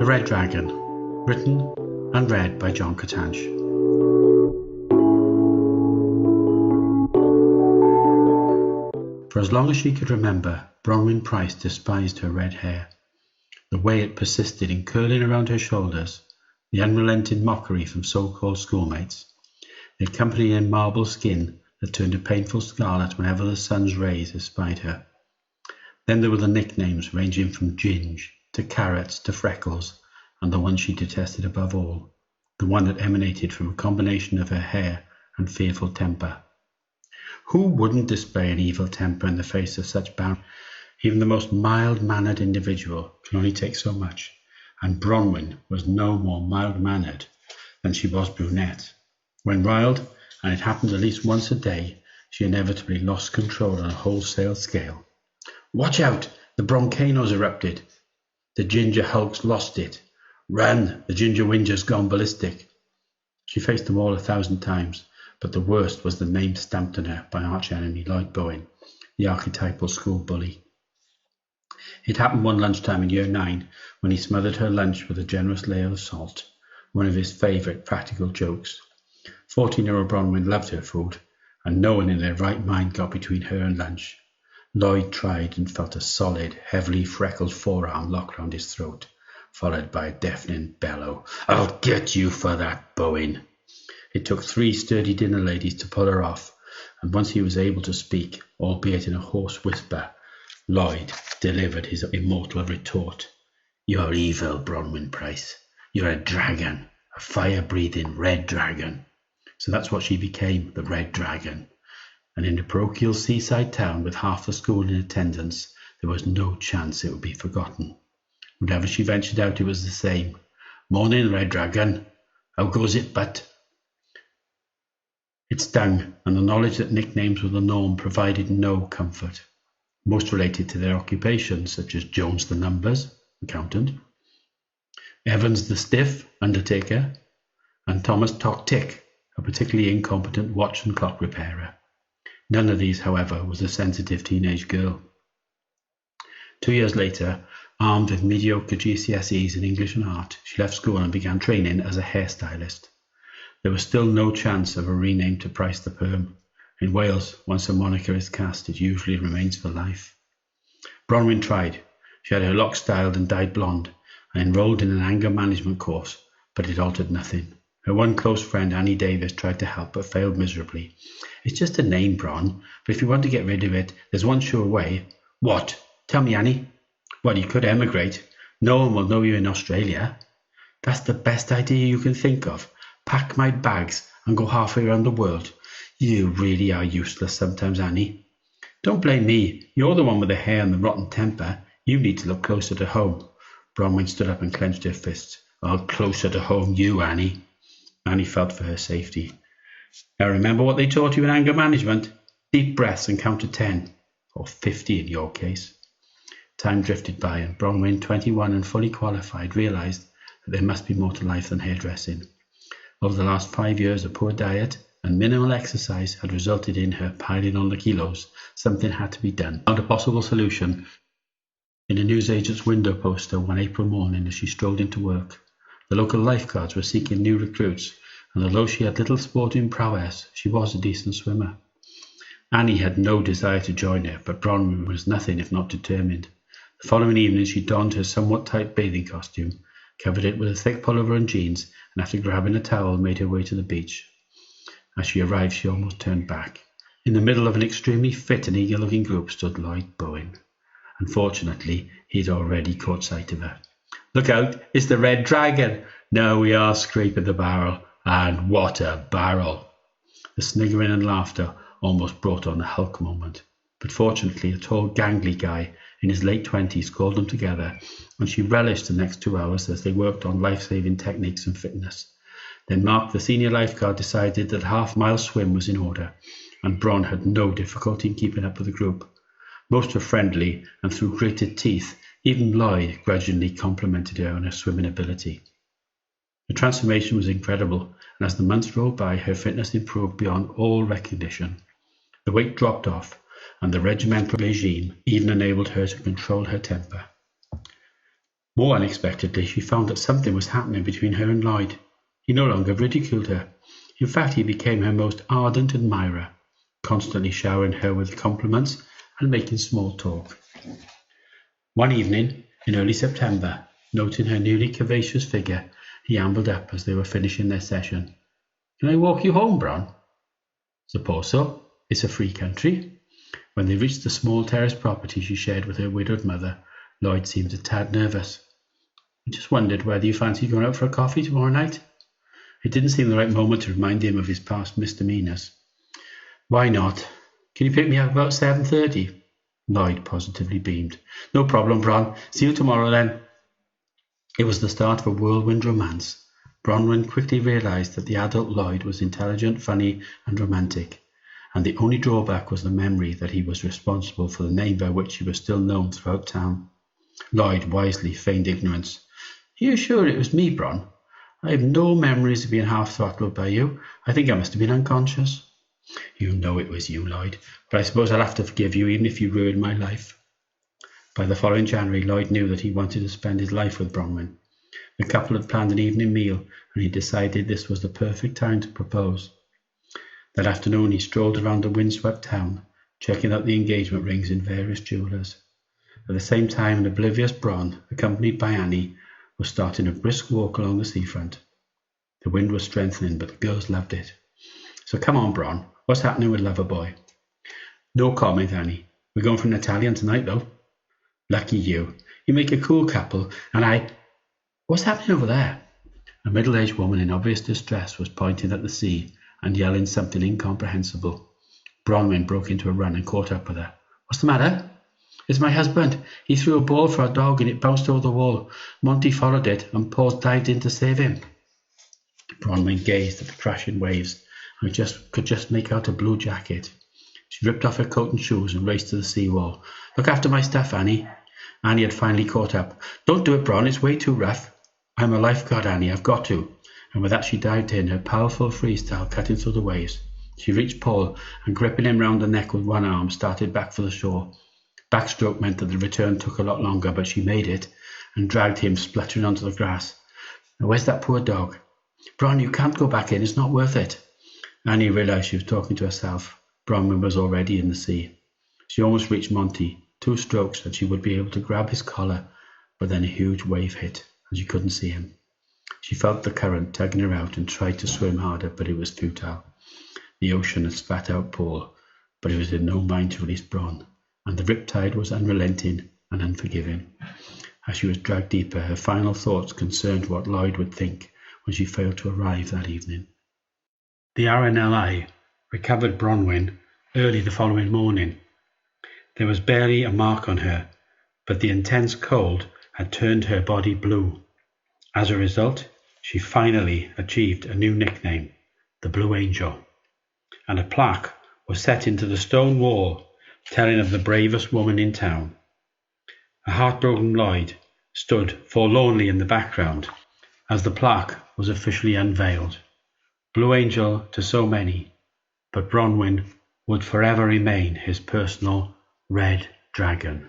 The Red Dragon, written and read by John Coutanche. For as long as she could remember, Bronwyn Price despised her red hair, the way it persisted in curling around her shoulders, the unrelenting mockery from so-called schoolmates, the accompanying marble skin that turned a painful scarlet whenever the sun's rays espied her. Then there were the nicknames ranging from Ginge to Carrots to Freckles, and the one she detested above all, the one that emanated from a combination of her hair and fearful temper. Who wouldn't display an evil temper in the face of such bound? Even the most mild-mannered individual can only take so much, and Bronwyn was no more mild-mannered than she was brunette. When riled, and it happened at least once a day, she inevitably lost control on a wholesale scale. "Watch out! The Broncanos erupted! The Ginger Hulk's lost it! Run! The Ginger Winger's gone ballistic!" She faced them all 1,000 times, but the worst was the name stamped on her by arch-enemy Lloyd Bowen, the archetypal school bully. It happened one lunchtime in Year 9 when he smothered her lunch with a generous layer of salt, one of his favourite practical jokes. 14-year-old Bronwyn loved her food, and no one in their right mind got between her and lunch. Lloyd tried and felt a solid, heavily freckled forearm locked round his throat, followed by a deafening bellow. "I'll get you for that, Bowen." It took 3 sturdy dinner ladies to pull her off, and once he was able to speak, albeit in a hoarse whisper, Lloyd delivered his immortal retort. "You're evil, Bronwyn Price. You're a dragon, a fire-breathing red dragon." So that's what she became, the Red Dragon. And in a parochial seaside town with half the school in attendance, there was no chance it would be forgotten. Whenever she ventured out, it was the same. "Morning, Red Dragon. How goes it, but?" It stung, and the knowledge that nicknames were the norm provided no comfort. Most related to their occupations, such as Jones the Numbers, accountant, Evans the Stiff, undertaker, and Thomas Tock-Tick, a particularly incompetent watch and clock repairer. None of these, however, was a sensitive teenage girl. 2 years later, armed with mediocre GCSEs in English and art, she left school and began training as a hairstylist. There was still no chance of a rename to Price the Perm. In Wales, once a moniker is cast, it usually remains for life. Bronwyn tried. She had her locks styled and dyed blonde, and enrolled in an anger management course, but it altered nothing. Her one close friend, Annie Davis, tried to help, but failed miserably. "It's just a name, Bron, but if you want to get rid of it, there's one sure way." "What? Tell me, Annie." "Well, you could emigrate. No one will know you in Australia." "That's the best idea you can think of. Pack my bags and go halfway around the world. You really are useless sometimes, Annie." "Don't blame me. You're the one with the hair and the rotten temper. You need to look closer to home." Bronwyn stood up and clenched her fists. "Oh, closer to home, you, Annie." Annie felt for her safety. "Now remember what they taught you in anger management. Deep breaths and count to 10. Or 50 in your case." Time drifted by, and Bronwyn, 21 and fully qualified, realised that there must be more to life than hairdressing. Over the last 5 years, a poor diet and minimal exercise had resulted in her piling on the kilos. Something had to be done. Found a possible solution in a newsagent's window poster one April morning as she strolled into work. The local lifeguards were seeking new recruits, and although she had little sporting prowess, she was a decent swimmer. Annie had no desire to join her, but Bronwyn was nothing if not determined. The following evening she donned her somewhat tight bathing costume, covered it with a thick pullover and jeans, and after grabbing a towel made her way to the beach. As she arrived, she almost turned back. In the middle of an extremely fit and eager-looking group stood Lloyd Bowen. Unfortunately, he had already caught sight of her. "Look out, it's the Red Dragon! Now we are scraping the barrel, and what a barrel!" The sniggering and laughter almost brought on the Hulk moment, but fortunately a tall, gangly guy in his late 20s called them together, and she relished the next 2 hours as they worked on life-saving techniques and fitness. Then Mark, the senior lifeguard, decided that a half-mile swim was in order, and Bron had no difficulty in keeping up with the group. Most were friendly, and through gritted teeth, even Lloyd grudgingly complimented her on her swimming ability. The transformation was incredible, and as the months rolled by, her fitness improved beyond all recognition. The weight dropped off, and the regimental regime even enabled her to control her temper. More unexpectedly, she found that something was happening between her and Lloyd. He no longer ridiculed her. In fact, he became her most ardent admirer, constantly showering her with compliments and making small talk. One evening, in early September, noting her newly curvaceous figure, he ambled up as they were finishing their session. "Can I walk you home, Bron?" "Suppose so. It's a free country." When they reached the small terrace property she shared with her widowed mother, Lloyd seemed a tad nervous. "I just wondered whether you fancied going out for a coffee tomorrow night." It didn't seem the right moment to remind him of his past misdemeanors. "Why not? Can you pick me up about 7:30? Lloyd positively beamed. "No problem, Bron. See you tomorrow then." It was the start of a whirlwind romance. Bronwyn quickly realized that the adult Lloyd was intelligent, funny, and romantic, and the only drawback was the memory that he was responsible for the name by which he was still known throughout town. Lloyd wisely feigned ignorance. "Are you sure it was me, Bron? I have no memories of being half-throttled by you. I think I must have been unconscious." "You know it was you, Lloyd, but I suppose I'll have to forgive you even if you ruined my life." By the following January, Lloyd knew that he wanted to spend his life with Bronwyn. The couple had planned an evening meal, and he decided this was the perfect time to propose. That afternoon he strolled around the windswept town, checking out the engagement rings in various jewellers. At the same time, an oblivious Bron, accompanied by Annie, was starting a brisk walk along the seafront. The wind was strengthening, but the girls loved it. "So come on, Bron, what's happening with Loverboy?" "No comment, Annie. We're going for an Italian tonight, though." "Lucky you. You make a cool couple, and What's happening over there?" A middle-aged woman in obvious distress was pointing at the sea and yelling something incomprehensible. Bronwyn broke into a run and caught up with her. "What's the matter?" "It's my husband. He threw a ball for our dog and it bounced over the wall. Monty followed it and Paul dived in to save him." Bronwyn gazed at the crashing waves and could just make out a blue jacket. She ripped off her coat and shoes and raced to the seawall. "Look after my stuff, Annie." Annie had finally caught up. "Don't do it, Bron. It's way too rough." "I'm a lifeguard, Annie. I've got to." And with that she dived in, her powerful freestyle cutting through the waves. She reached Paul and, gripping him round the neck with one arm, started back for the shore. Backstroke meant that the return took a lot longer, but she made it and dragged him spluttering onto the grass. "Now where's that poor dog?" "Bron, you can't go back in. It's not worth it." Annie realized she was talking to herself. Bronwyn was already in the sea. She almost reached Monty. 2 strokes and she would be able to grab his collar, but then a huge wave hit and she couldn't see him. She felt the current tugging her out and tried to swim harder, but it was futile. The ocean had spat out Paul, but it was in no mind to release Bron, and the riptide was unrelenting and unforgiving. As she was dragged deeper, her final thoughts concerned what Lloyd would think when she failed to arrive that evening. The RNLI recovered Bronwyn early the following morning. There was barely a mark on her, but the intense cold had turned her body blue. As a result, she finally achieved a new nickname, the Blue Angel, and a plaque was set into the stone wall telling of the bravest woman in town. A heartbroken Lloyd stood forlornly in the background as the plaque was officially unveiled. Blue Angel to so many, but Bronwyn would forever remain his personal Red Dragon.